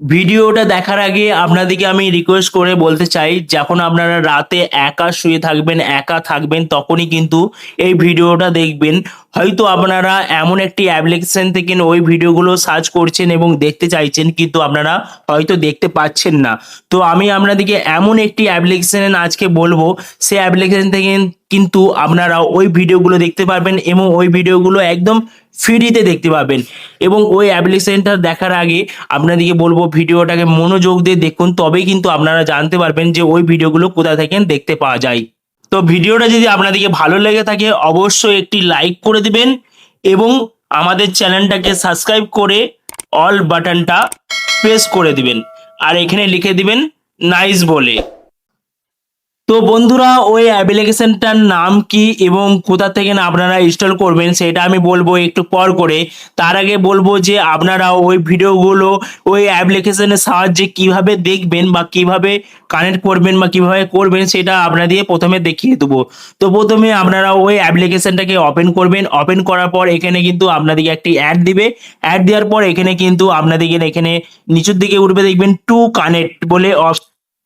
ভিডিওটা দেখার আগে আপনাদেরকে আমি রিকোয়েস্ট করে বলতে চাই, যখন আপনারা রাতে একা শুয়ে থাকবেন, একা থাকবেন, তখনই কিন্তু এই ভিডিওটা দেখবেন। হয়তো আপনারা এমন একটি অ্যাপ্লিকেশন থেকে ওই ভিডিওগুলো সার্চ করছেন এবং দেখতে চাইছেন, কিন্তু আপনারা হয়তো দেখতে পাচ্ছেন না। তো আমি আপনাদেরকে এমন একটি অ্যাপ্লিকেশন আজকে বলবো, সেই অ্যাপ্লিকেশন থেকে কিন্তু আপনারা ওই ভিডিওগুলো দেখতে পারবেন এবং ওই ভিডিওগুলো একদম ফ্রিতে দেখতে পাবেন। এবং ওই অ্যাপ্লিকেশনটা দেখার আগে আপনাদেরকে বলবো ভিডিওটাকে মনোযোগ দিয়ে দেখুন, তবেই কিন্তু আপনারা জানতে পারবেন যে ওই ভিডিওগুলো কোথা থেকে দেখতে পাওয়া যায়। তো ভিডিওটা যদি আপনাদেরকে ভালো লেগে থাকে অবশ্যই একটি লাইক করে দিবেন এবং আমাদের চ্যানেলটাকে সাবস্ক্রাইব করে অল বাটনটা প্রেস করে দিবেন, আর এখানে লিখে দিবেন নাইস বলে। তো বন্ধুরা, ওই অ্যাপ্লিকেশনটার নাম কি এবং কোথা থেকে না আপনারা ইনস্টল করবেন সেটা আমি বলবো একটু পর করে। তার আগে বলবো যে আপনারা ওই ভিডিওগুলো ওই অ্যাপ্লিকেশনের সাহায্যে কিভাবে দেখবেন বা কিভাবে কানেক্ট করবেন বা কিভাবে করবেন সেটা আপনাদের প্রথমে দেখিয়ে দেবো। তো প্রথমে আপনারা ওই অ্যাপ্লিকেশনটাকে ওপেন করবেন। ওপেন করার পর এখানে কিন্তু আপনাদেরকে একটি অ্যাড দিবে। অ্যাড দেওয়ার পর এখানে কিন্তু আপনাদেরকে এখানে নিচের দিকে উঠবে, দেখবেন টু কানেক্ট বলে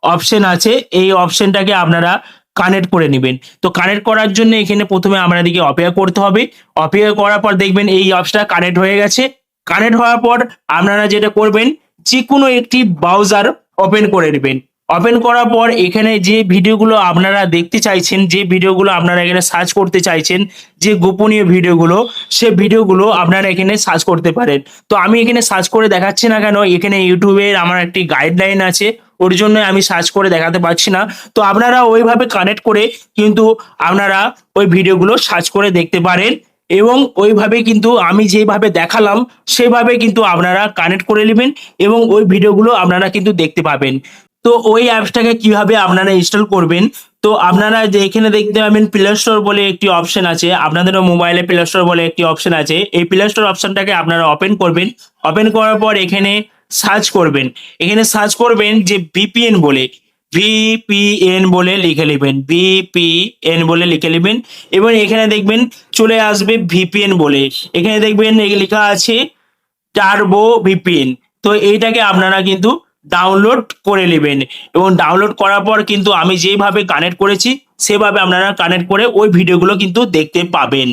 অপশন আছে। এই অপশনটাকে আপনারা কানেক্ট করে নেবেন। তো কানেক্ট করার জন্য এখানে প্রথমে আপনাদেরকে অপেক্ষা করতে হবে। অপেক্ষা করার পর দেখবেন এই অপশনটা কানেক্ট হয়ে গেছে। কানেক্ট হওয়ার পর আপনারা যেটা করবেন, যে কোনো একটি ব্রাউজার ওপেন করে নেবেন। ওপেন করার পর এখানে যে ভিডিওগুলো আপনারা দেখতে চাইছেন, যে ভিডিওগুলো আপনারা এখানে সার্চ করতে চাইছেন, যে গোপনীয় ভিডিওগুলো, সে ভিডিওগুলো আপনারা এখানে সার্চ করতে পারেন। তো আমি এখানে সার্চ করে দেখাচ্ছি না কেন, এখানে ইউটিউবের আমার একটি গাইডলাইন আছে, ওর জন্য আমি সার্চ করে দেখাতে পারছি না। তো আপনারা ওইভাবে কানেক্ট করে কিন্তু আপনারা ওই ভিডিওগুলো সার্চ করে দেখতে পারেন এবং ওইভাবে কিন্তু আমি যেভাবে দেখালাম সেভাবে কিন্তু আপনারা কানেক্ট করে নেবেন এবং ওই ভিডিওগুলো আপনারা কিন্তু দেখতে পাবেন। তো ওই অ্যাপসটাকে কিভাবে আপনারা ইনস্টল করবেন, তো আপনারা যে এখানে দেখতে পাবেন প্লে স্টোর বলে একটি অপশন আছে, আপনাদেরও মোবাইলে প্লে স্টোর বলে একটি অপশন আছে। এই প্লে স্টোর অপশনটাকে আপনারা ওপেন করবেন। ওপেন করার পর এখানে সার্চ করবেন। এখানে সার্চ করবেন যে ভিপিএন বলে, ভিপিএন বলে লিখে নেবেন, ভিপিএন বলে লিখে নেবেন এবং এখানে দেখবেন চলে আসবে ভিপিএন বলে। এখানে দেখবেন লেখা আছে টার্বো ভিপিএন। তো এইটাকে আপনারা কিন্তু ডাউনলোড করে নেবেন এবং ডাউনলোড করার পর কিন্তু আমি যেভাবে কানেক্ট করেছি সেভাবে আপনারা কানেক্ট করে ওই ভিডিওগুলো কিন্তু দেখতে পাবেন।